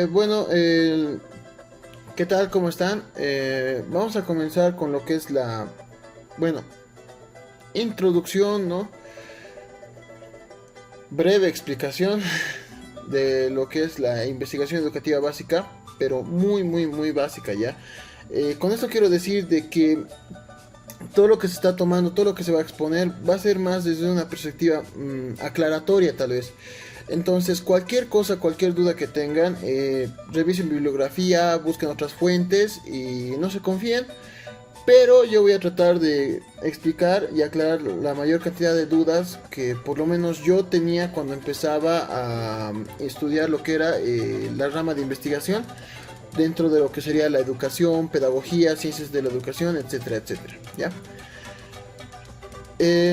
Bueno, ¿qué tal? ¿Cómo están? Vamos a comenzar con lo que es bueno, introducción, ¿no? Breve explicación de lo que es la investigación educativa básica, pero muy básica ya. Con esto quiero decir de que todo lo que se está tomando, todo lo que se va a exponer, va a ser más desde una perspectiva aclaratoria tal vez. Entonces, cualquier cosa, cualquier duda que tengan, revisen bibliografía, busquen otras fuentes y no se confíen. Pero yo voy a tratar de explicar y aclarar la mayor cantidad de dudas que por lo menos yo tenía cuando empezaba a estudiar lo que era la rama de investigación dentro de lo que sería la educación, pedagogía, ciencias de la educación, etcétera, etcétera. ¿Ya?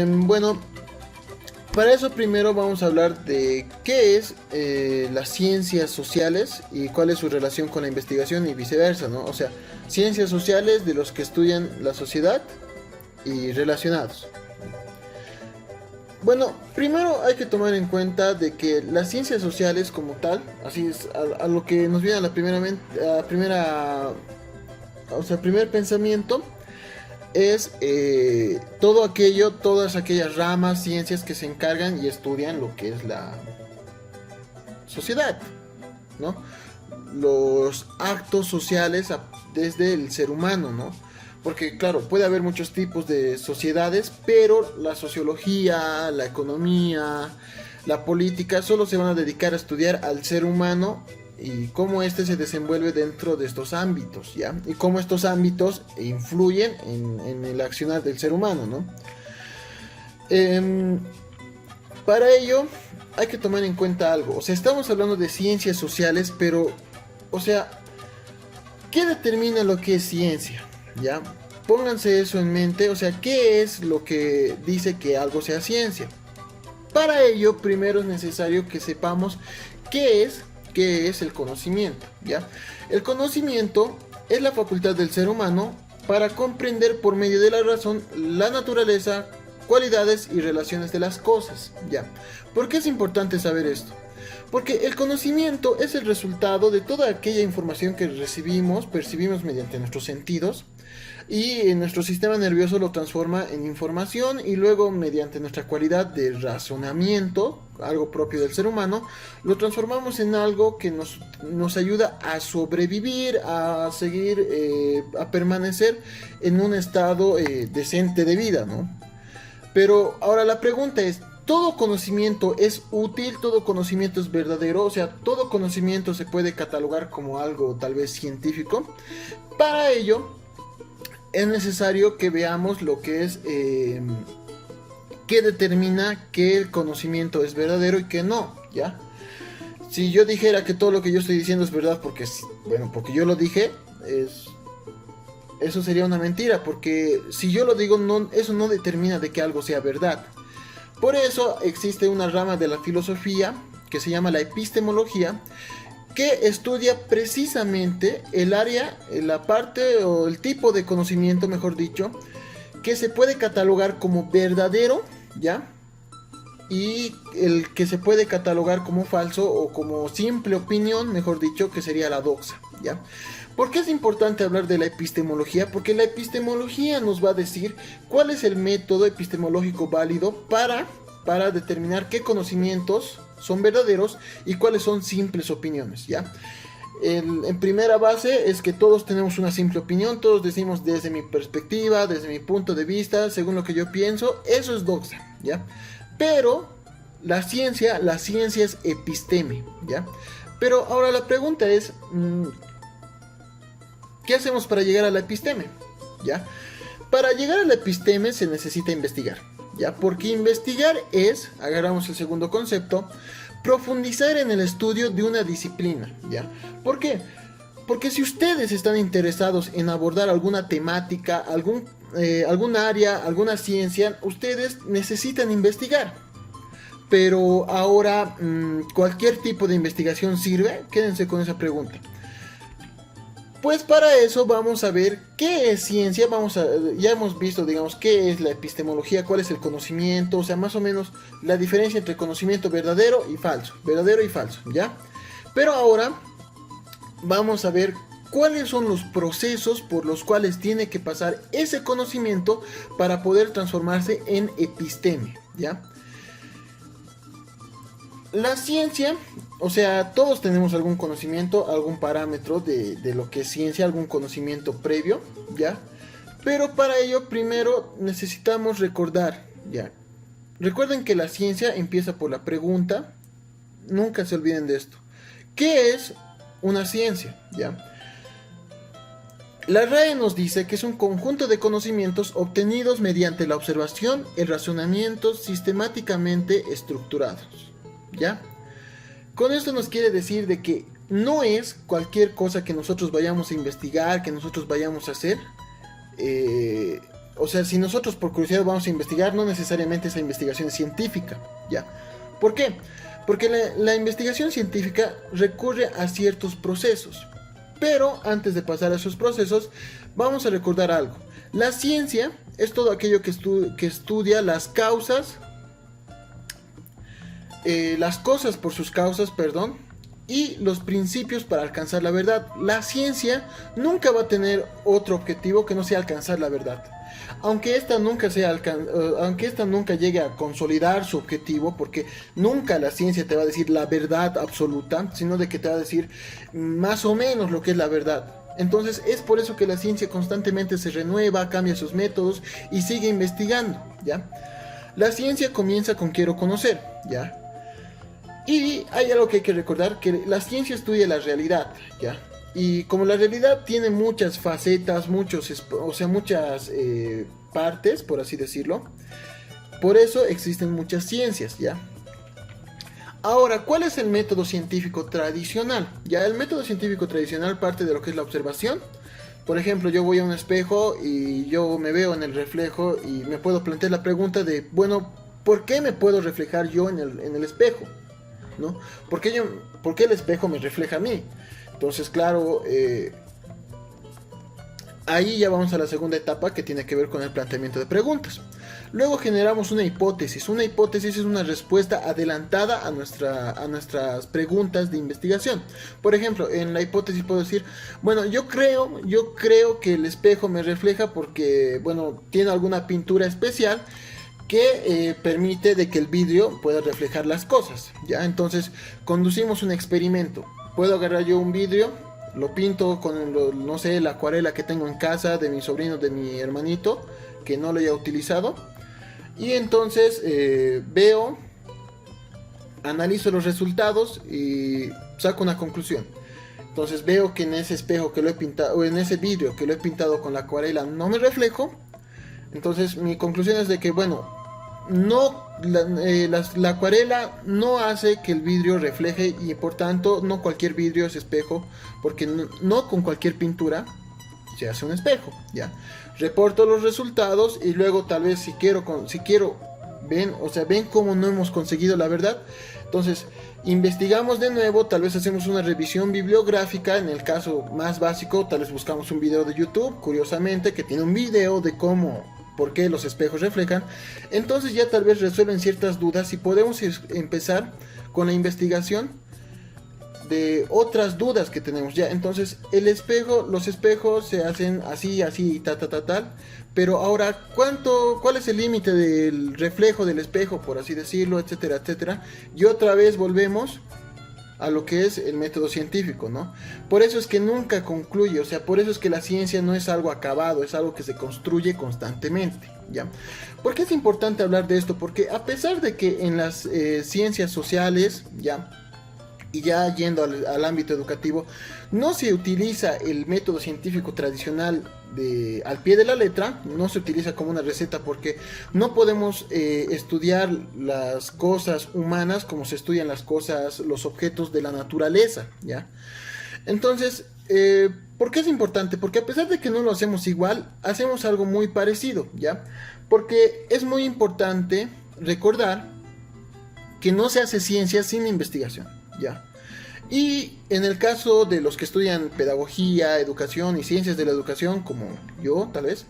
Bueno, para eso primero vamos a hablar de qué es las ciencias sociales y cuál es su relación con la investigación y viceversa, ¿no? O sea, ciencias sociales de los que estudian la sociedad y relacionados. Bueno, primero hay que tomar en cuenta de que las ciencias sociales como tal, así es a lo que nos viene a la primer pensamiento, es todo aquello, todas aquellas ramas, ciencias que se encargan y estudian lo que es la sociedad, ¿no? Los actos sociales desde el ser humano, ¿no? Porque claro, puede haber muchos tipos de sociedades, pero la sociología, la economía, la política solo se van a dedicar a estudiar al ser humano y cómo éste se desenvuelve dentro de estos ámbitos, ¿ya? Y cómo estos ámbitos influyen en el accionar del ser humano, ¿no? Em, para ello hay que tomar en cuenta algo, o sea, estamos hablando de ciencias sociales, pero, o sea, ¿qué determina lo que es ciencia? ¿Ya? Pónganse eso en mente, o sea, ¿qué es lo que dice que algo sea ciencia? Para ello, primero es necesario que sepamos qué es, qué es el conocimiento, ¿ya? El conocimiento es la facultad del ser humano para comprender por medio de la razón la naturaleza, cualidades y relaciones de las cosas, ¿ya? ¿Por qué es importante saber esto? Porque el conocimiento es el resultado de toda aquella información que recibimos, percibimos mediante nuestros sentidos y nuestro sistema nervioso lo transforma en información y luego mediante nuestra cualidad de razonamiento, algo propio del ser humano, lo transformamos en algo que nos ayuda a sobrevivir, a seguir, a permanecer en un estado decente de vida, ¿no? Pero ahora la pregunta es, ¿todo conocimiento es útil? ¿Todo conocimiento es verdadero? O sea, ¿todo conocimiento se puede catalogar como algo tal vez científico? Para ello, es necesario que veamos lo que es qué determina que el conocimiento es verdadero y que no, ¿ya? Si yo dijera que todo lo que yo estoy diciendo es verdad porque yo lo dije, eso sería una mentira, porque si yo lo digo, no, eso no determina de que algo sea verdad. Por eso existe una rama de la filosofía que se llama la epistemología, que estudia precisamente el área, la parte o el tipo de conocimiento, mejor dicho, que se puede catalogar como verdadero, ¿ya? Y el que se puede catalogar como falso o como simple opinión, mejor dicho, que sería la doxa, ¿ya? ¿Por qué es importante hablar de la epistemología? Porque la epistemología nos va a decir cuál es el método epistemológico válido para determinar qué conocimientos son verdaderos y cuáles son simples opiniones, ¿ya? En primera base es que todos tenemos una simple opinión, todos decimos desde mi perspectiva, desde mi punto de vista, según lo que yo pienso, eso es doxa, ¿ya? Pero la ciencia es episteme, ¿ya? Pero ahora la pregunta es, ¿qué hacemos para llegar a la episteme? ¿Ya? Para llegar a la episteme se necesita investigar, ¿ya? Porque investigar es, agarramos el segundo concepto, profundizar en el estudio de una disciplina, ¿ya? ¿Por qué? Porque si ustedes están interesados en abordar alguna temática, algún área, alguna ciencia, ustedes necesitan investigar. Pero ahora, ¿cualquier tipo de investigación sirve? Quédense con esa pregunta. Pues para eso vamos a ver qué es ciencia, ya hemos visto, digamos, qué es la epistemología, cuál es el conocimiento, o sea, más o menos la diferencia entre conocimiento verdadero y falso, ¿ya? Pero ahora vamos a ver cuáles son los procesos por los cuales tiene que pasar ese conocimiento para poder transformarse en episteme, ¿ya? La ciencia, o sea, todos tenemos algún conocimiento, algún parámetro de lo que es ciencia, algún conocimiento previo, ¿ya? Pero para ello primero necesitamos recordar, ¿ya? Recuerden que la ciencia empieza por la pregunta, nunca se olviden de esto. ¿Qué es una ciencia? ¿Ya? La RAE nos dice que es un conjunto de conocimientos obtenidos mediante la observación y el razonamiento sistemáticamente estructurados. ¿Ya? Con esto nos quiere decir de que no es cualquier cosa que nosotros vayamos a investigar, que nosotros vayamos a hacer. O sea, si nosotros por curiosidad vamos a investigar, no necesariamente esa investigación es científica. ¿Ya? ¿Por qué? Porque la investigación científica recurre a ciertos procesos. Pero antes de pasar a esos procesos, vamos a recordar algo. La ciencia es todo aquello que estudia las causas, las cosas por sus causas, perdón, y los principios para alcanzar la verdad. La ciencia nunca va a tener otro objetivo que no sea alcanzar la verdad. Aunque esta nunca llegue a consolidar su objetivo, porque nunca la ciencia te va a decir la verdad absoluta, sino de que te va a decir más o menos lo que es la verdad. Entonces es por eso que la ciencia constantemente se renueva, cambia sus métodos y sigue investigando, ¿ya? La ciencia comienza con quiero conocer, ¿ya? Y hay algo que hay que recordar, que la ciencia estudia la realidad, ¿ya? Y como la realidad tiene muchas facetas, muchas partes, por así decirlo, por eso existen muchas ciencias, ¿ya? Ahora, ¿cuál es el método científico tradicional? Ya, el método científico tradicional parte de lo que es la observación. Por ejemplo, yo voy a un espejo y yo me veo en el reflejo y me puedo plantear la pregunta de, bueno, ¿por qué me puedo reflejar yo en el espejo? ¿No? ¿Por qué el espejo me refleja a mí? Entonces, claro, ahí ya vamos a la segunda etapa que tiene que ver con el planteamiento de preguntas. Luego generamos una hipótesis. Una hipótesis es una respuesta adelantada a nuestras preguntas de investigación. Por ejemplo, en la hipótesis puedo decir, bueno, yo creo que el espejo me refleja porque, bueno, tiene alguna pintura especial que permite de que el vidrio pueda reflejar las cosas, ¿ya? Entonces, conducimos un experimento. Puedo agarrar yo un vidrio, lo pinto con, no sé, la acuarela que tengo en casa de mi sobrino, de mi hermanito, que no lo haya utilizado. Y entonces analizo los resultados y saco una conclusión. Entonces veo que en ese espejo que lo he pintado, o en ese vidrio que lo he pintado con la acuarela, no me reflejo. Entonces mi conclusión es de que, bueno, no, la acuarela no hace que el vidrio refleje y por tanto no cualquier vidrio es espejo, porque no con cualquier pintura se hace un espejo, ¿ya? Reporto los resultados y luego tal vez si quiero ven cómo no hemos conseguido la verdad. Entonces investigamos de nuevo, tal vez hacemos una revisión bibliográfica. En el caso más básico, tal vez buscamos un video de YouTube, curiosamente, que tiene un video de por qué los espejos reflejan. Entonces ya tal vez resuelven ciertas dudas y podemos empezar con la investigación de otras dudas que tenemos, ya. Entonces los espejos se hacen así, tal, pero ahora ¿cuál es el límite del reflejo del espejo, por así decirlo, etcétera, etcétera? Y otra vez volvemos a lo que es el método científico, ¿no? Por eso es que nunca concluye, o sea, por eso es que la ciencia no es algo acabado, es algo que se construye constantemente, ¿ya? ¿Por qué es importante hablar de esto? Porque a pesar de que en las ciencias sociales, ¿ya? Y ya yendo al ámbito educativo, no se utiliza el método científico tradicional al pie de la letra, no se utiliza como una receta, porque no podemos estudiar las cosas humanas como se estudian los objetos de la naturaleza, ¿ya? Entonces, ¿por qué es importante? Porque a pesar de que no lo hacemos igual, hacemos algo muy parecido, ¿ya? Porque es muy importante recordar que no se hace ciencia sin investigación, ¿ya? Y en el caso de los que estudian pedagogía, educación y ciencias de la educación, como yo tal vez,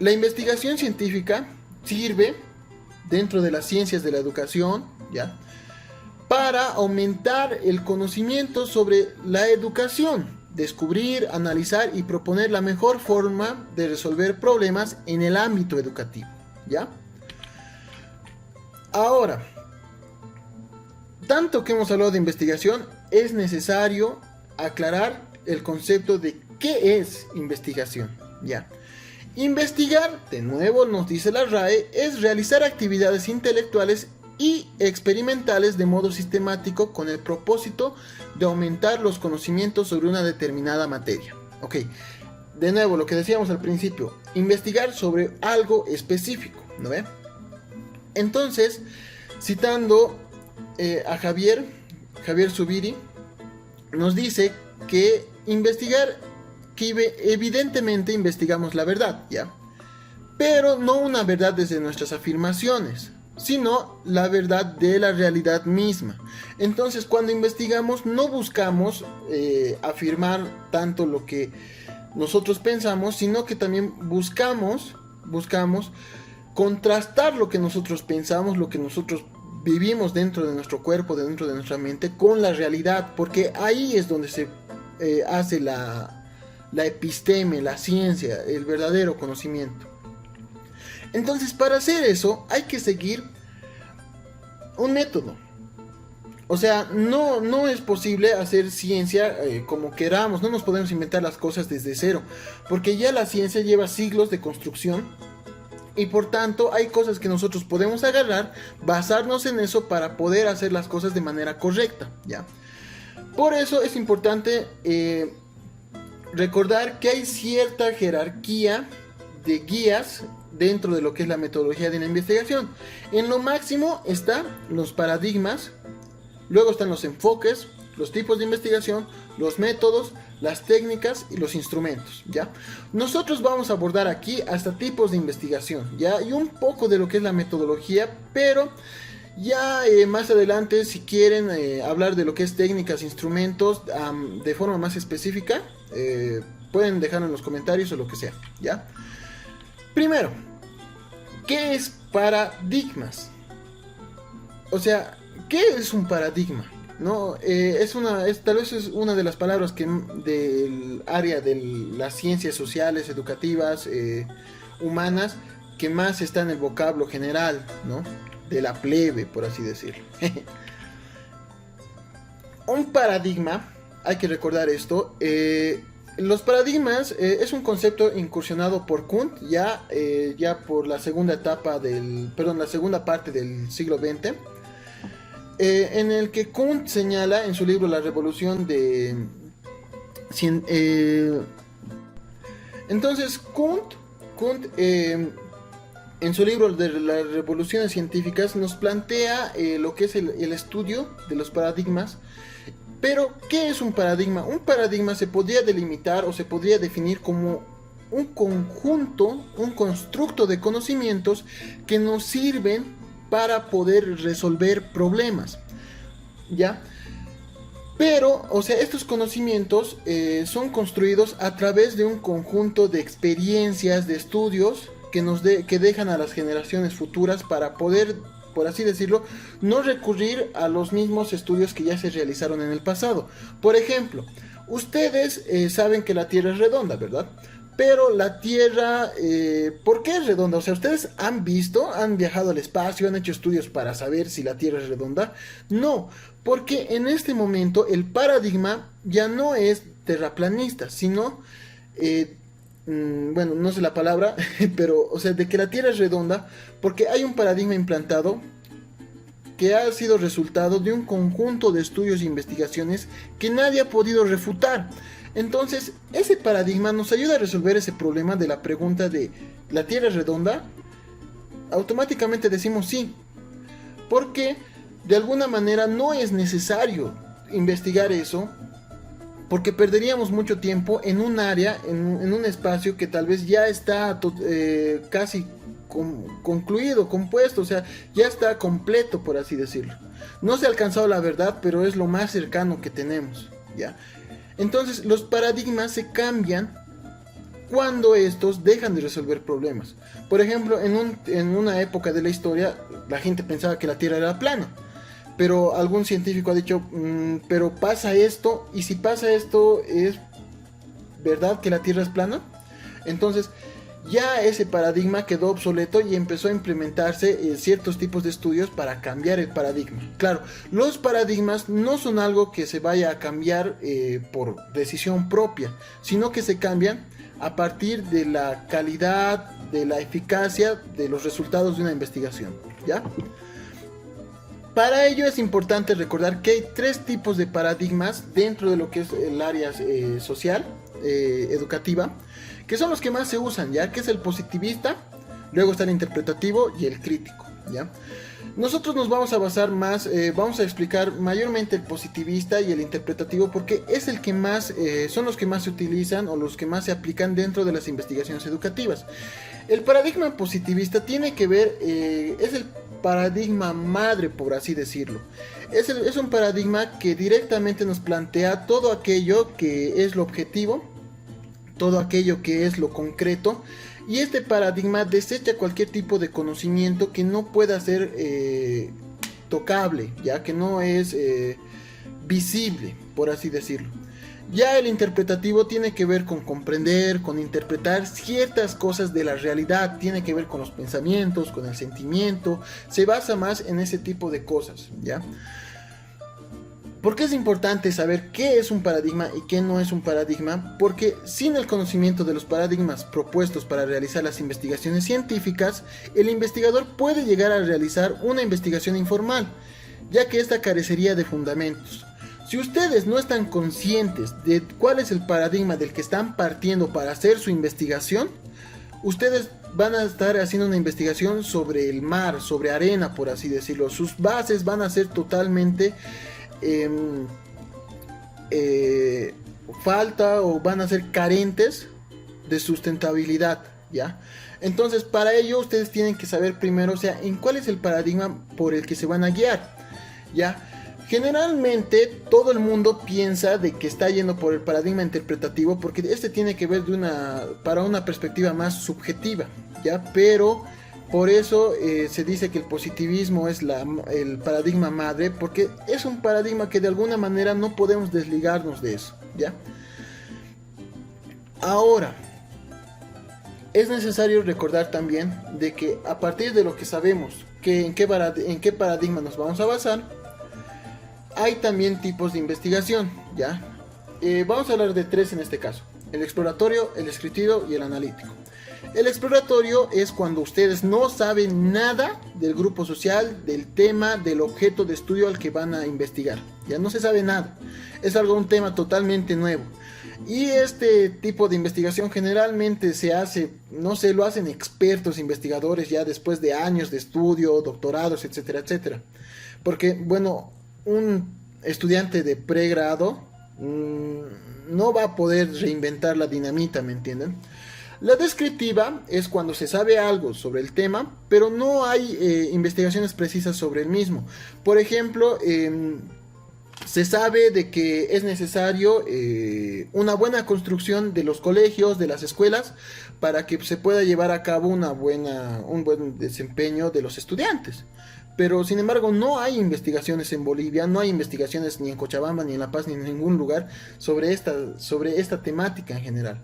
la investigación científica sirve dentro de las ciencias de la educación, ¿ya? para aumentar el conocimiento sobre la educación, descubrir, analizar y proponer la mejor forma de resolver problemas en el ámbito educativo, ¿ya? Ahora, tanto que hemos hablado de investigación, es necesario aclarar el concepto de qué es investigación, ¿ya? Investigar, de nuevo nos dice la RAE, es realizar actividades intelectuales y experimentales de modo sistemático con el propósito de aumentar los conocimientos sobre una determinada materia. Ok, de nuevo lo que decíamos al principio, investigar sobre algo específico, ¿no ve? Entonces, citando a Javier Zubiri, nos dice que investigar, que evidentemente investigamos la verdad, ¿ya? Pero no una verdad desde nuestras afirmaciones, sino la verdad de la realidad misma. Entonces, cuando investigamos, no buscamos afirmar tanto lo que nosotros pensamos, sino que también buscamos contrastar lo que nosotros pensamos, lo que nosotros vivimos dentro de nuestro cuerpo, dentro de nuestra mente, con la realidad, porque ahí es donde se hace la episteme, la ciencia, el verdadero conocimiento. Entonces, para hacer eso hay que seguir un método. O sea, no es posible hacer ciencia como queramos, no nos podemos inventar las cosas desde cero, porque ya la ciencia lleva siglos de construcción y por tanto hay cosas que nosotros podemos agarrar, basarnos en eso para poder hacer las cosas de manera correcta, ¿ya? Por eso es importante recordar que hay cierta jerarquía de guías dentro de lo que es la metodología de la investigación. En lo máximo están los paradigmas, luego están los enfoques, los tipos de investigación, los métodos, las técnicas y los instrumentos, ¿ya? Nosotros vamos a abordar aquí hasta tipos de investigación, ¿ya? Y un poco de lo que es la metodología, pero ya más adelante, si quieren hablar de lo que es técnicas, instrumentos, de forma más específica, pueden dejarlo en los comentarios o lo que sea, ¿ya? Primero, ¿qué es paradigmas? O sea, ¿qué es un paradigma? ¿No? Tal vez es una de las palabras que del área de las ciencias sociales, educativas, humanas, que más está en el vocablo general, ¿no? De la plebe, por así decirlo. Un paradigma, hay que recordar esto, los paradigmas es un concepto incursionado por Kuhn ya por la segunda parte del siglo XX, en el que Kuhn señala en su libro La Revolución de... entonces Kuhn en su libro de las revoluciones científicas nos plantea lo que es el estudio de los paradigmas. Pero, ¿qué es un paradigma? Un paradigma se podría delimitar o se podría definir como un conjunto, un constructo de conocimientos que nos sirven para poder resolver problemas, ¿ya? Pero, o sea, estos conocimientos son construidos a través de un conjunto de experiencias, de estudios que dejan a las generaciones futuras para poder, por así decirlo, no recurrir a los mismos estudios que ya se realizaron en el pasado. Por ejemplo, ustedes saben que la Tierra es redonda, ¿verdad? Pero la Tierra, ¿por qué es redonda? O sea, ¿ustedes han viajado al espacio, han hecho estudios para saber si la Tierra es redonda? No, porque en este momento el paradigma ya no es terraplanista, sino... bueno, no sé la palabra, pero, o sea, de que la Tierra es redonda, porque hay un paradigma implantado que ha sido resultado de un conjunto de estudios e investigaciones que nadie ha podido refutar. Entonces, ese paradigma nos ayuda a resolver ese problema de la pregunta de ¿la Tierra es redonda? Automáticamente decimos sí, porque de alguna manera no es necesario investigar eso, porque perderíamos mucho tiempo en un área, en un espacio que tal vez ya está casi concluido, compuesto, o sea, ya está completo, por así decirlo. No se ha alcanzado la verdad, pero es lo más cercano que tenemos, ¿ya? Entonces, los paradigmas se cambian cuando estos dejan de resolver problemas. Por ejemplo, en una época de la historia, la gente pensaba que la Tierra era plana. pero algún científico ha dicho, pero pasa esto, y si pasa esto, ¿es verdad que la Tierra es plana? Entonces, ya ese paradigma quedó obsoleto y empezó a implementarse ciertos tipos de estudios para cambiar el paradigma. Claro, los paradigmas no son algo que se vaya a cambiar por decisión propia, sino que se cambian a partir de la calidad, de la eficacia de los resultados de una investigación, ¿ya? Para ello es importante recordar que hay tres tipos de paradigmas dentro de lo que es el área social, educativa, que son los que más se usan, ya que es el positivista, luego está el interpretativo y el crítico, ¿ya? Nosotros nos vamos a basar más, vamos a explicar mayormente el positivista y el interpretativo porque es el que más, son los que más se utilizan o los que más se aplican dentro de las investigaciones educativas. El paradigma positivista tiene que ver, es el paradigma madre, por así decirlo. Es un paradigma que directamente nos plantea todo aquello que es lo objetivo, todo aquello que es lo concreto, y este paradigma desecha cualquier tipo de conocimiento que no pueda ser tocable, ya que no es visible, por así decirlo. Ya el interpretativo tiene que ver con comprender, con interpretar ciertas cosas de la realidad, tiene que ver con los pensamientos, con el sentimiento, se basa más en ese tipo de cosas, ¿ya? ¿Por qué es importante saber qué es un paradigma y qué no es un paradigma? Porque sin el conocimiento de los paradigmas propuestos para realizar las investigaciones científicas, el investigador puede llegar a realizar una investigación informal, ya que ésta carecería de fundamentos. Si ustedes no están conscientes de cuál es el paradigma del que están partiendo para hacer su investigación, ustedes van a estar haciendo una investigación sobre el mar, sobre arena, por así decirlo. Sus bases van a ser totalmente falta o van a ser carentes de sustentabilidad, ¿ya? Entonces, para ello ustedes tienen que saber primero, o sea, en cuál es el paradigma por el que se van a guiar, ¿ya? Generalmente todo el mundo piensa de que está yendo por el paradigma interpretativo porque este tiene que ver para una perspectiva más subjetiva, ¿ya? Pero por eso se dice que el positivismo es el paradigma madre, porque es un paradigma que de alguna manera no podemos desligarnos de eso, ¿ya? Ahora, es necesario recordar también de que a partir de lo que sabemos que en qué paradigma nos vamos a basar, hay también tipos de investigación, ¿ya? Vamos a hablar de tres en este caso: el exploratorio, el descriptivo y el analítico. El exploratorio es cuando ustedes no saben nada del grupo social, del tema, del objeto de estudio al que van a investigar. Ya no se sabe nada. Es un tema totalmente nuevo. Y este tipo de investigación generalmente se hace, no sé, lo hacen expertos investigadores ya después de años de estudio, doctorados, etcétera, etcétera. Porque, bueno, un estudiante de pregrado no va a poder reinventar la dinamita, ¿me entienden? La descriptiva es cuando se sabe algo sobre el tema, pero no hay investigaciones precisas sobre el mismo. Por ejemplo, se sabe de que es necesario una buena construcción de los colegios, de las escuelas, para que se pueda llevar a cabo un buen desempeño de los estudiantes. Pero sin embargo no hay investigaciones en Bolivia, no hay investigaciones ni en Cochabamba, ni en La Paz, ni en ningún lugar sobre esta temática en general.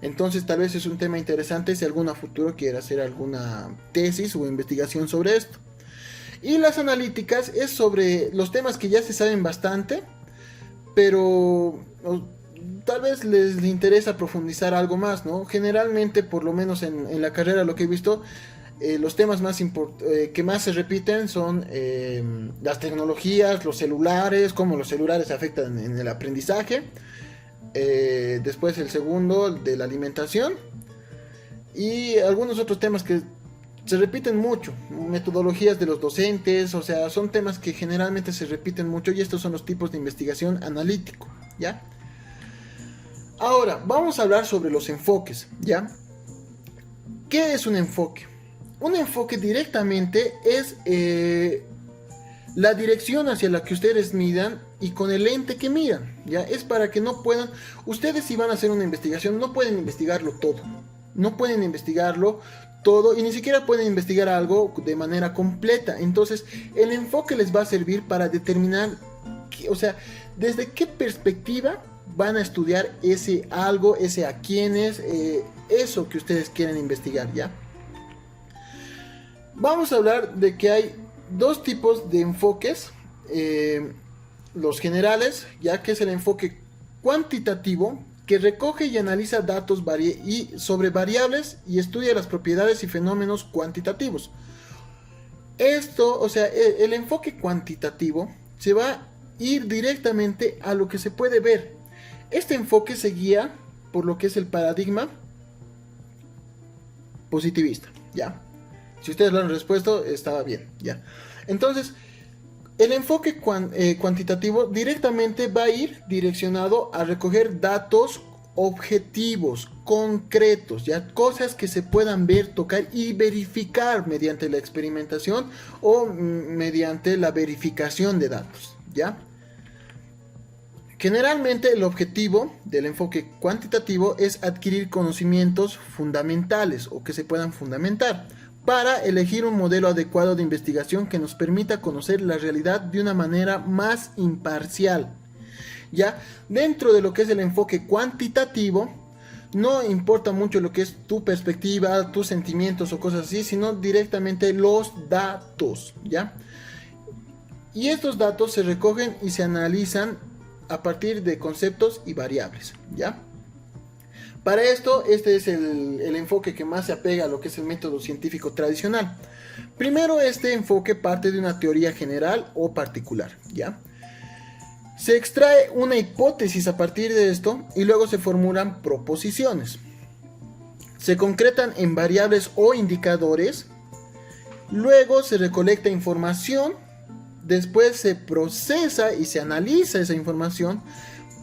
Entonces tal vez es un tema interesante si alguno a futuro quiere hacer alguna tesis o investigación sobre esto. Y las analíticas es sobre los temas que ya se saben bastante, pero tal vez les interesa profundizar algo más, ¿no? Generalmente, por lo menos en la carrera, lo que he visto, los temas que más se repiten son las tecnologías, los celulares, cómo los celulares afectan en el aprendizaje. Después el segundo, de la alimentación. Y algunos otros temas que se repiten mucho, metodologías de los docentes, o sea, son temas que generalmente se repiten mucho y estos son los tipos de investigación analítico, ¿ya? Ahora, vamos a hablar sobre los enfoques, ¿ya? ¿Qué es un enfoque? Un enfoque directamente es la dirección hacia la que ustedes miran y con el lente que miran, ¿ya? Es para que no puedan, ustedes si van a hacer una investigación, no pueden investigarlo todo, no pueden investigarlo todo y ni siquiera pueden investigar algo de manera completa. Entonces, el enfoque les va a servir para determinar, o sea, desde qué perspectiva van a estudiar ese algo, ese a quiénes, eso que ustedes quieren investigar, ¿ya? Vamos a hablar de que hay dos tipos de enfoques, los generales, ya que es el enfoque cuantitativo, que recoge y analiza datos sobre variables y estudia las propiedades y fenómenos cuantitativos. Esto, o sea, el enfoque cuantitativo se va a ir directamente a lo que se puede ver. Este enfoque se guía por lo que es el paradigma positivista, ¿ya? Si ustedes lo han respuesto, estaba bien, ¿ya? Entonces, el enfoque cuantitativo directamente va a ir direccionado a recoger datos objetivos, concretos, ya cosas que se puedan ver, tocar y verificar mediante la experimentación o mediante la verificación de datos, ¿ya? Generalmente el objetivo del enfoque cuantitativo es adquirir conocimientos fundamentales o que se puedan fundamentar para elegir un modelo adecuado de investigación que nos permita conocer la realidad de una manera más imparcial. Ya dentro de lo que es el enfoque cuantitativo, no importa mucho lo que es tu perspectiva, tus sentimientos o cosas así, sino directamente los datos, ¿ya? Y estos datos se recogen y se analizan a partir de conceptos y variables, ¿ya? Para esto, este es el enfoque que más se apega a lo que es el método científico tradicional. Primero, este enfoque parte de una teoría general o particular, ¿ya? Se extrae una hipótesis a partir de esto y luego se formulan proposiciones. Se concretan en variables o indicadores, luego se recolecta información, después se procesa y se analiza esa información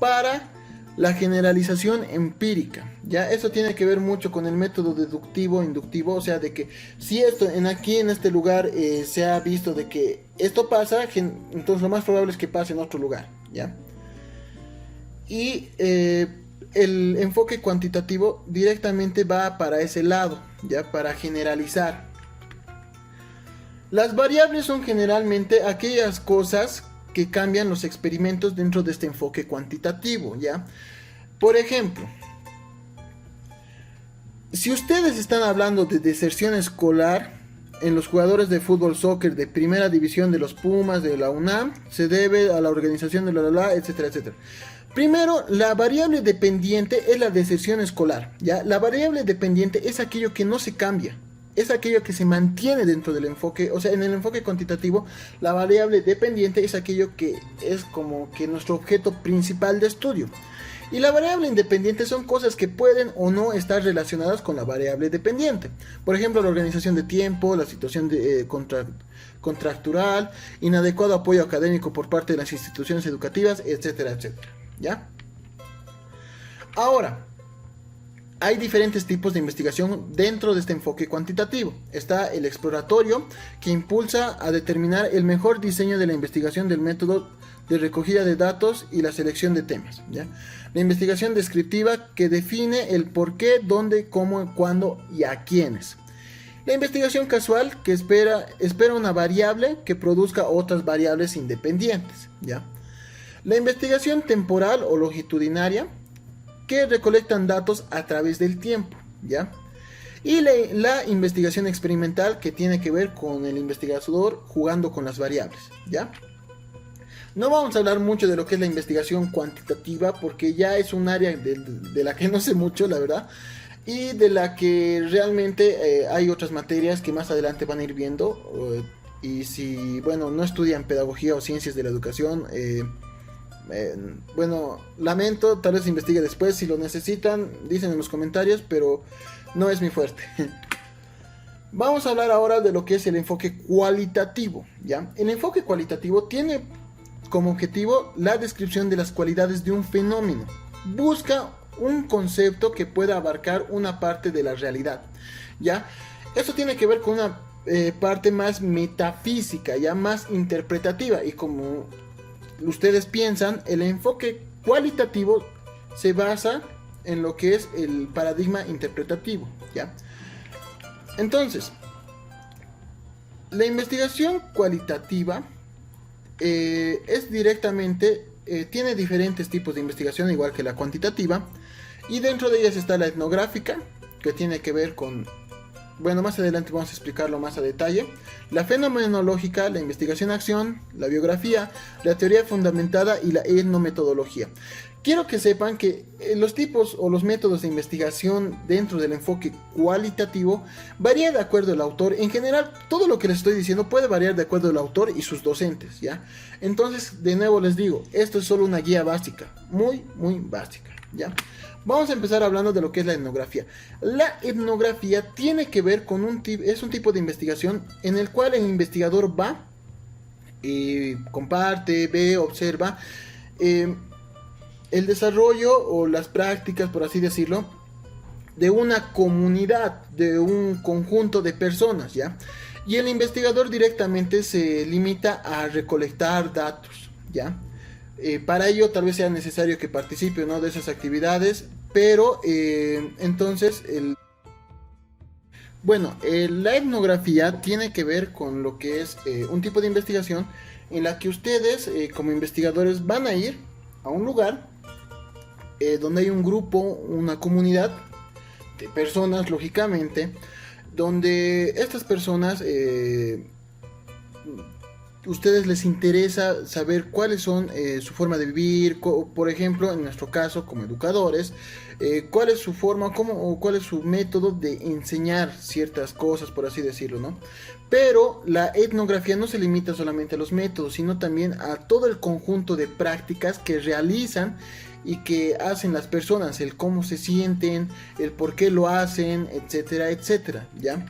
para la generalización empírica, ¿ya? Eso tiene que ver mucho con el método deductivo, inductivo, o sea, de que si esto aquí en este lugar se ha visto de que esto pasa, entonces lo más probable es que pase en otro lugar, ¿ya? Y el enfoque cuantitativo directamente va para ese lado, ¿ya? Para generalizar. Las variables son generalmente aquellas cosas que cambian los experimentos dentro de este enfoque cuantitativo, ¿ya? Por ejemplo, si ustedes están hablando de deserción escolar en los jugadores de fútbol soccer de primera división de los Pumas de la UNAM, se debe a la organización de etcétera, etcétera. Primero, la variable dependiente es la deserción escolar, ¿ya? La variable dependiente es aquello que no se cambia. Es aquello que se mantiene dentro del enfoque, o sea, en el enfoque cuantitativo, la variable dependiente es aquello que es como que nuestro objeto principal de estudio. Y la variable independiente son cosas que pueden o no estar relacionadas con la variable dependiente. Por ejemplo, la organización de tiempo, la situación contractual, inadecuado apoyo académico por parte de las instituciones educativas, etcétera, etcétera, ¿ya? Ahora, hay diferentes tipos de investigación dentro de este enfoque cuantitativo. Está el exploratorio, que impulsa a determinar el mejor diseño de la investigación del método de recogida de datos y la selección de temas, ¿ya? La investigación descriptiva, que define el por qué, dónde, cómo, cuándo y a quiénes. La investigación casual, que espera una variable que produzca otras variables independientes, ¿ya? La investigación temporal o longitudinaria, que recolectan datos a través del tiempo, ¿ya? Y la investigación experimental, que tiene que ver con el investigador jugando con las variables, ¿ya? No vamos a hablar mucho de lo que es la investigación cuantitativa, porque ya es un área de la que no sé mucho, la verdad, y de la que realmente hay otras materias que más adelante van a ir viendo, y si, bueno, no estudian pedagogía o ciencias de la educación, bueno, lamento, tal vez investigue después. Si lo necesitan, dicen en los comentarios, pero no es mi fuerte. Vamos a hablar ahora de lo que es el enfoque cualitativo, ¿ya? El enfoque cualitativo tiene como objetivo la descripción de las cualidades de un fenómeno. Busca un concepto que pueda abarcar una parte de la realidad, ¿ya? Esto tiene que ver con una parte más metafísica, ya más interpretativa, y como ustedes piensan, el enfoque cualitativo se basa en lo que es el paradigma interpretativo, ¿ya? Entonces, la investigación cualitativa es directamente, tiene diferentes tipos de investigación, igual que la cuantitativa, y dentro de ellas está la etnográfica, que tiene que ver con, bueno, más adelante vamos a explicarlo más a detalle, la fenomenológica, la investigación-acción, la biografía, la teoría fundamentada y la etnometodología. Quiero que sepan que los tipos o los métodos de investigación dentro del enfoque cualitativo varía de acuerdo al autor. En general, todo lo que les estoy diciendo puede variar de acuerdo al autor y sus docentes, ¿ya? Entonces, de nuevo les digo, esto es solo una guía básica, muy básica, ¿ya? Vamos a empezar hablando de lo que es la etnografía. La etnografía tiene que ver con es un tipo de investigación en el cual el investigador va, comparte, ve, observa el desarrollo o las prácticas, por así decirlo, de una comunidad, de un conjunto de personas, ¿ya? Y el investigador directamente se limita a recolectar datos, ¿ya? Para ello tal vez sea necesario que participe, ¿no?, de esas actividades, pero entonces la etnografía tiene que ver con lo que es un tipo de investigación en la que ustedes como investigadores van a ir a un lugar donde hay un grupo, una comunidad de personas, lógicamente, donde estas personas ustedes les interesa saber cuáles son su forma de vivir, por ejemplo, en nuestro caso como educadores, cuál es su forma, cuál es su método de enseñar ciertas cosas, por así decirlo, ¿no? Pero la etnografía no se limita solamente a los métodos, sino también a todo el conjunto de prácticas que realizan y que hacen las personas, el cómo se sienten, el por qué lo hacen, etcétera, etcétera, ¿ya?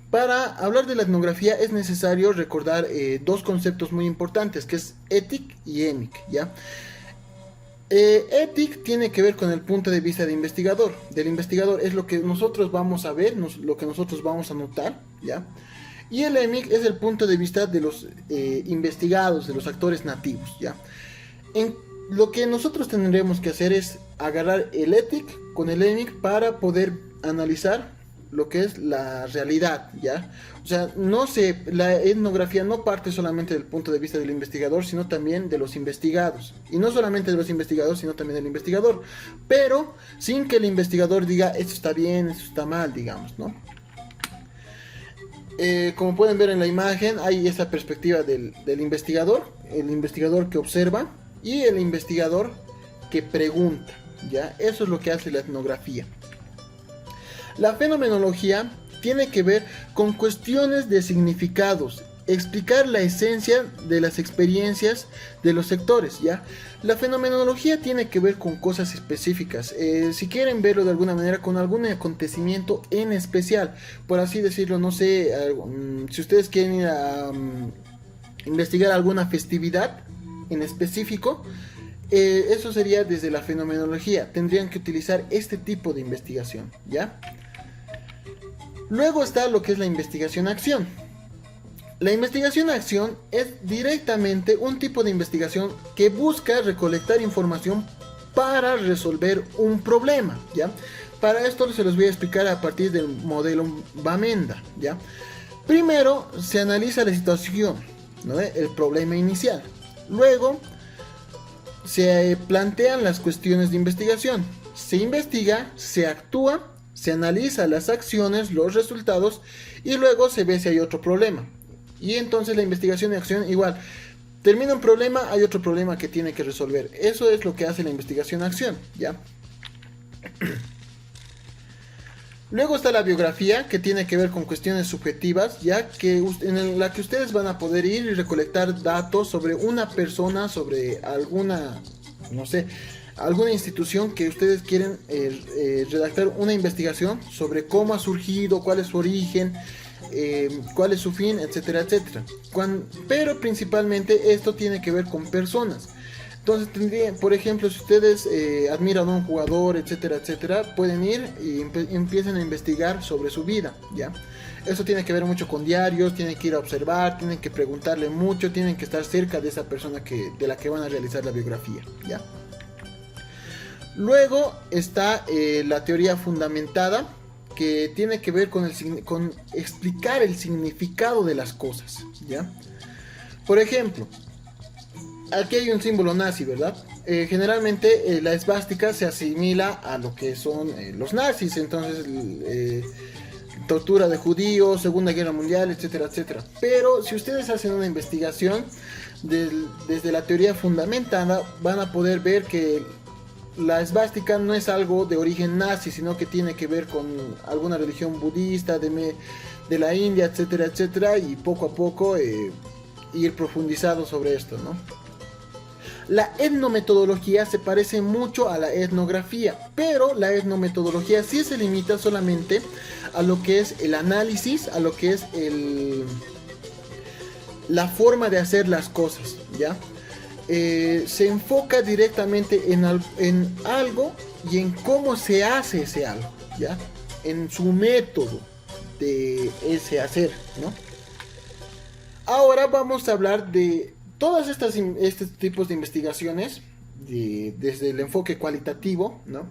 Para hablar de la etnografía es necesario recordar dos conceptos muy importantes, que es ética y émic, ¿ya? Ética tiene que ver con el punto de vista del investigador, es lo que nosotros vamos a ver, lo que nosotros vamos a notar, ¿ya? Y el émic es el punto de vista de los investigados, de los actores nativos, ¿ya? Lo que nosotros tendremos que hacer es agarrar el ética con el émic para poder analizar lo que es la realidad, ¿ya? O sea, la etnografía no parte solamente del punto de vista del investigador, sino también de los investigados. Y no solamente de los investigados, sino también del investigador. Pero sin que el investigador diga, esto está bien, esto está mal, digamos, ¿no? Como pueden ver en la imagen, hay esa perspectiva del investigador, el investigador que observa y el investigador que pregunta, ¿ya? Eso es lo que hace la etnografía. La fenomenología tiene que ver con cuestiones de significados, explicar la esencia de las experiencias de los sectores, ¿ya? La fenomenología tiene que ver con cosas específicas, si quieren verlo de alguna manera, con algún acontecimiento en especial, por así decirlo, no sé, si ustedes quieren ir a investigar alguna festividad en específico, eso sería desde la fenomenología, tendrían que utilizar este tipo de investigación, ¿ya? Luego está lo que es la investigación-acción. La investigación-acción es directamente un tipo de investigación que busca recolectar información para resolver un problema, ¿ya? Para esto se los voy a explicar a partir del modelo Bamenda, ¿ya? Primero se analiza la situación, ¿no?, el problema inicial. Luego se plantean las cuestiones de investigación. Se investiga, se actúa, se analiza las acciones, los resultados y luego se ve si hay otro problema. Y entonces la investigación y acción igual. Termina un problema, hay otro problema que tiene que resolver. Eso es lo que hace la investigación-acción, ¿ya? Luego está la biografía, que tiene que ver con cuestiones subjetivas, ya que en la que ustedes van a poder ir y recolectar datos sobre una persona, sobre alguna, no sé, alguna institución que ustedes quieren redactar una investigación sobre cómo ha surgido, cuál es su origen, cuál es su fin, etcétera, etcétera. Pero principalmente esto tiene que ver con personas. Entonces por ejemplo, si ustedes admiran a un jugador, etcétera, etcétera, pueden ir y empiecen a investigar sobre su vida, ¿ya? Eso tiene que ver mucho con diarios, tienen que ir a observar, tienen que preguntarle mucho, tienen que estar cerca de esa persona de la que van a realizar la biografía, ¿ya? Luego está la teoría fundamentada, que tiene que ver con explicar el significado de las cosas, ¿ya? Por ejemplo, aquí hay un símbolo nazi, ¿verdad? Generalmente la esvástica se asimila a lo que son los nazis, entonces tortura de judíos, Segunda Guerra Mundial, etcétera, etcétera. Pero si ustedes hacen una investigación desde la teoría fundamentada, van a poder ver que la esvástica no es algo de origen nazi, sino que tiene que ver con alguna religión budista de la India, etcétera, etcétera, y poco a poco ir profundizado sobre esto, ¿no? La etnometodología se parece mucho a la etnografía, pero la etnometodología sí se limita solamente a lo que es el análisis, a lo que es la forma de hacer las cosas, ¿ya? Se enfoca directamente en algo y en cómo se hace ese algo, ¿ya? En su método de ese hacer, ¿no? Ahora vamos a hablar de todas estos tipos de investigaciones, desde el enfoque cualitativo, ¿no?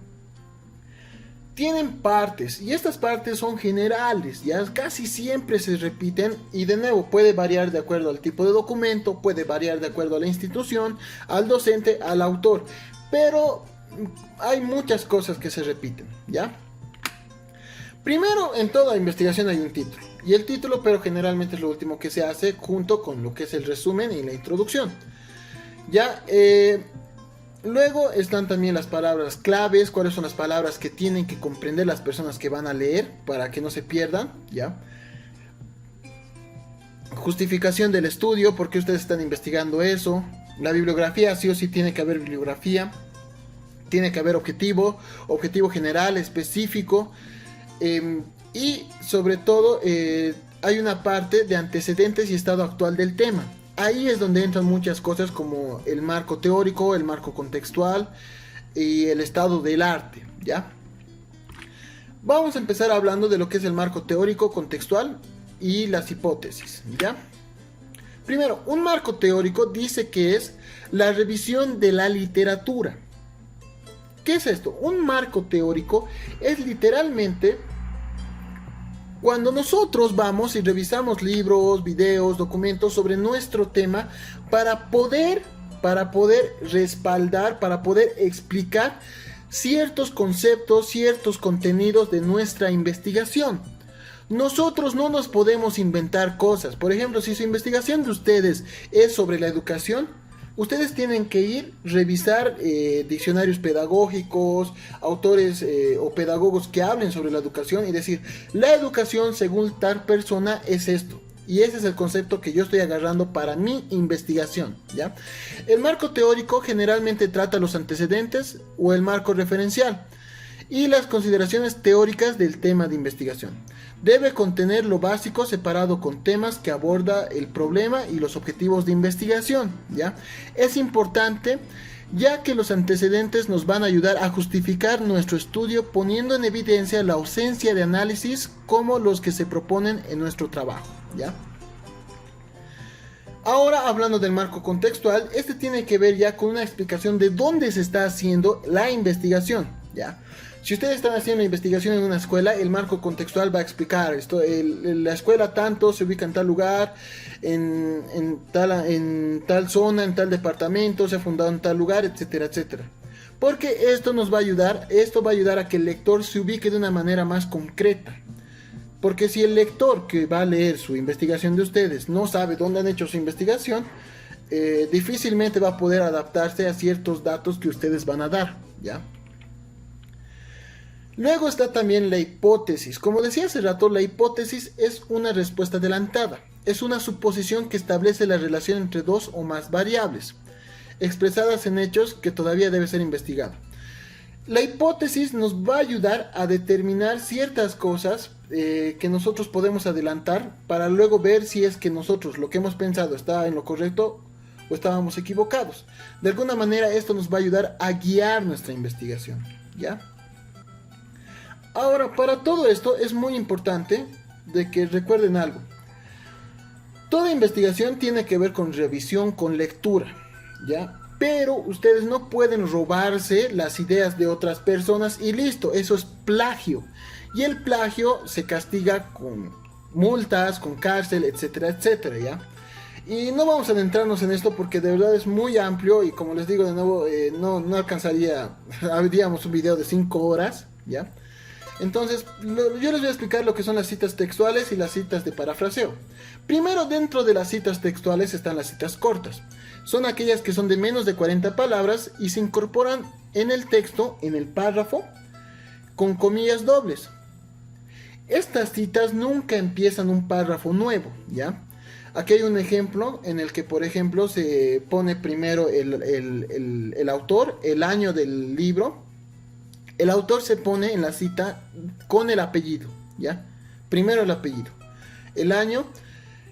Tienen partes, y estas partes son generales, ya casi siempre se repiten, y de nuevo puede variar de acuerdo al tipo de documento, puede variar de acuerdo a la institución, al docente, al autor, pero hay muchas cosas que se repiten, ¿ya? Primero, en toda investigación hay un título, y el título, pero generalmente es lo último que se hace junto con lo que es el resumen y la introducción, ¿ya? Luego están también las palabras claves, cuáles son las palabras que tienen que comprender las personas que van a leer para que no se pierdan, ¿ya? Justificación del estudio, por qué ustedes están investigando eso. La bibliografía, sí o sí tiene que haber bibliografía. Tiene que haber objetivo general, específico. Y sobre todo hay una parte de antecedentes y estado actual del tema. Ahí es donde entran muchas cosas como el marco teórico, el marco contextual y el estado del arte, ¿ya? Vamos a empezar hablando de lo que es el marco teórico, contextual y las hipótesis, ¿ya? Primero, un marco teórico dice que es la revisión de la literatura. ¿Qué es esto? Un marco teórico es literalmente cuando nosotros vamos y revisamos libros, videos, documentos sobre nuestro tema para poder respaldar, para poder explicar ciertos conceptos, ciertos contenidos de nuestra investigación. Nosotros no nos podemos inventar cosas. Por ejemplo, si su investigación de ustedes es sobre la educación, ustedes tienen que ir, revisar diccionarios pedagógicos, autores o pedagogos que hablen sobre la educación y decir, la educación según tal persona es esto. Y ese es el concepto que yo estoy agarrando para mi investigación, ¿ya? El marco teórico generalmente trata los antecedentes o el marco referencial y las consideraciones teóricas del tema de investigación. Debe contener lo básico separado con temas que aborda el problema y los objetivos de investigación, ¿ya? Es importante ya que los antecedentes nos van a ayudar a justificar nuestro estudio poniendo en evidencia la ausencia de análisis como los que se proponen en nuestro trabajo, ¿ya? Ahora hablando del marco contextual, este tiene que ver ya con una explicación de dónde se está haciendo la investigación, ¿ya? Si ustedes están haciendo investigación en una escuela, el marco contextual va a explicar esto. La escuela tanto se ubica en tal lugar, en tal zona, en tal departamento, se ha fundado en tal lugar, etcétera, etcétera. Porque esto va a ayudar a que el lector se ubique de una manera más concreta. Porque si el lector que va a leer su investigación de ustedes no sabe dónde han hecho su investigación, difícilmente va a poder adaptarse a ciertos datos que ustedes van a dar, ¿ya? Luego está también la hipótesis. Como decía hace rato, la hipótesis es una respuesta adelantada. Es una suposición que establece la relación entre dos o más variables, expresadas en hechos que todavía debe ser investigado. La hipótesis nos va a ayudar a determinar ciertas cosas que nosotros podemos adelantar para luego ver si es que nosotros lo que hemos pensado está en lo correcto o estábamos equivocados. De alguna manera esto nos va a ayudar a guiar nuestra investigación, ¿ya? Ahora, para todo esto es muy importante de que recuerden algo. Toda investigación tiene que ver con revisión, con lectura, ¿ya? pero ustedes no pueden robarse las ideas de otras personas y listo, eso es plagio. Y el plagio se castiga con multas, con cárcel, etcétera, etcétera, ¿ya? Y no vamos a adentrarnos en esto porque de verdad es muy amplio y como les digo de nuevo, no alcanzaría, habríamos un video de 5 horas, ¿ya? Entonces, yo les voy a explicar lo que son las citas textuales y las citas de parafraseo. Primero, dentro de las citas textuales están las citas cortas. Son aquellas que son de menos de 40 palabras y se incorporan en el texto, en el párrafo, con comillas dobles. Estas citas nunca empiezan un párrafo nuevo, ¿ya? Aquí hay un ejemplo en el que, por ejemplo, se pone primero el autor, el año del libro. El autor se pone en la cita con el apellido, ¿ya? Primero el apellido, el año,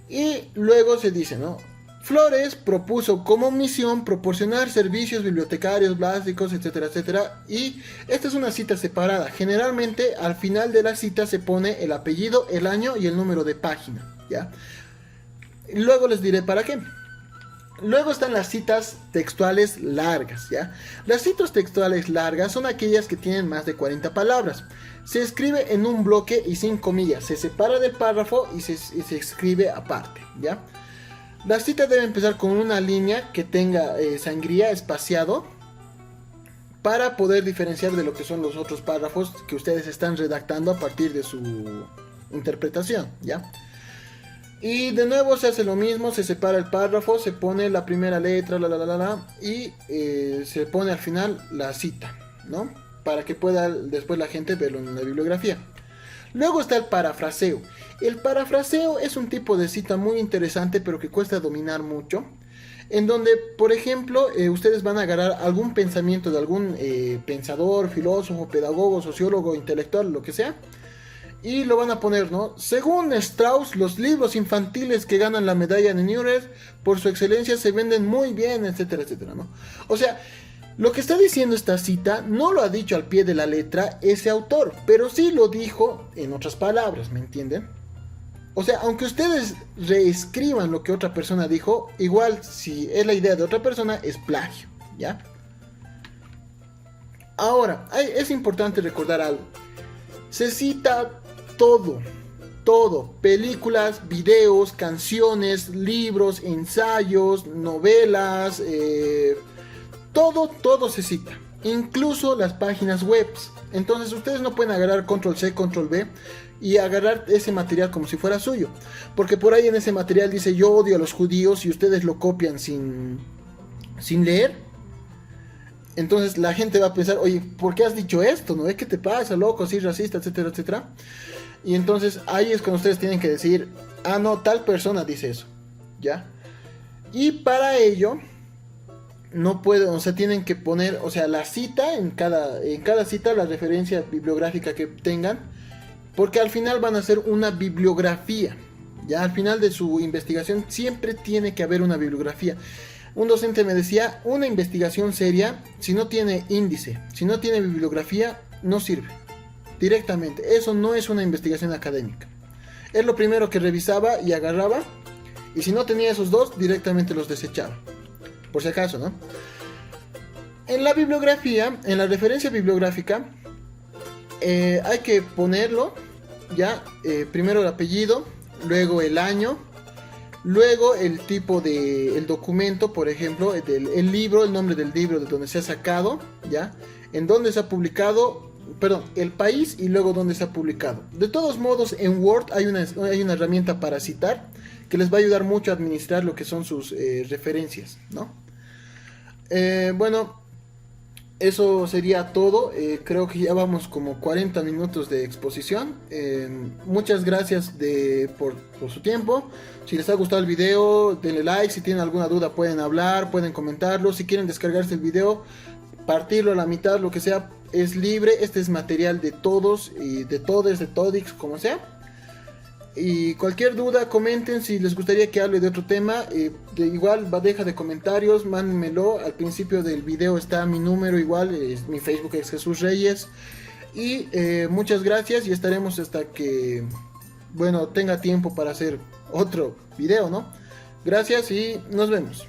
y luego se dice, ¿no? Flores propuso como misión proporcionar servicios bibliotecarios básicos, etcétera, etcétera. Y esta es una cita separada. Generalmente al final de la cita se pone el apellido, el año y el número de página, ¿ya? Luego les diré para qué. Luego están las citas textuales largas, ¿ya? Las citas textuales largas son aquellas que tienen más de 40 palabras. Se escribe en un bloque y sin comillas. Se separa del párrafo y se escribe aparte, ¿ya? La cita debe empezar con una línea que tenga sangría espaciado para poder diferenciar de lo que son los otros párrafos que ustedes están redactando a partir de su interpretación, ¿ya? Y de nuevo se hace lo mismo, se separa el párrafo, se pone la primera letra, y se pone al final la cita, ¿no? Para que pueda después la gente verlo en la bibliografía. Luego está el parafraseo. El parafraseo es un tipo de cita muy interesante, pero que cuesta dominar mucho. En donde, por ejemplo, ustedes van a agarrar algún pensamiento de algún pensador, filósofo, pedagogo, sociólogo, intelectual, lo que sea. Y lo van a poner, ¿no? Según Strauss, los libros infantiles que ganan la medalla de Nuremberg por su excelencia se venden muy bien, etcétera, etcétera, ¿no? O sea, lo que está diciendo esta cita no lo ha dicho al pie de la letra ese autor, pero sí lo dijo en otras palabras, ¿me entienden? O sea, aunque ustedes reescriban lo que otra persona dijo, igual si es la idea de otra persona es plagio, ¿ya? Ahora, es importante recordar algo. Se cita todo, películas, videos, canciones, libros, ensayos, novelas, todo se cita, incluso las páginas web. Entonces ustedes no pueden agarrar control C, control V y agarrar ese material como si fuera suyo, porque por ahí en ese material dice yo odio a los judíos y ustedes lo copian sin leer. Entonces la gente va a pensar, oye, ¿por qué has dicho esto? ¿No? ¿Qué te pasa, loco? Así racista, etcétera, etcétera. Y entonces ahí es cuando ustedes tienen que decir, ah, no, tal persona dice eso, ¿ya? Y para ello, no pueden, o sea, tienen que poner, o sea, la cita, en cada cita, la referencia bibliográfica que tengan, porque al final van a hacer una bibliografía, ¿ya? Al final de su investigación siempre tiene que haber una bibliografía. Un docente me decía, una investigación seria, si no tiene índice, si no tiene bibliografía, no sirve. Directamente, eso no es una investigación académica. Es lo primero que revisaba y agarraba, y si no tenía esos dos, directamente los desechaba. Por si acaso, ¿no? En la bibliografía, en la referencia bibliográfica, hay que ponerlo, ya, primero el apellido, luego el año, luego el tipo de el documento, por ejemplo, el libro, el nombre del libro de donde se ha sacado, ya, en dónde se ha publicado, perdón, el país y luego dónde se ha publicado. De todos modos, en Word hay una herramienta para citar que les va a ayudar mucho a administrar lo que son sus referencias, ¿no? Bueno, eso sería todo. Creo que ya vamos como 40 minutos de exposición. Muchas gracias por su tiempo. Si les ha gustado el video, denle like. Si tienen alguna duda pueden hablar, pueden comentarlo. Si quieren descargarse el video, partirlo a la mitad, lo que sea, es libre. Este es material de todos y de todes, de todix, como sea. Y cualquier duda, comenten si les gustaría que hable de otro tema. Igual, bandeja de comentarios, mándenmelo. Al principio del video está mi número, igual, mi Facebook es Jesús Reyes. Y muchas gracias y estaremos hasta que, bueno, tenga tiempo para hacer otro video, ¿no? Gracias y nos vemos.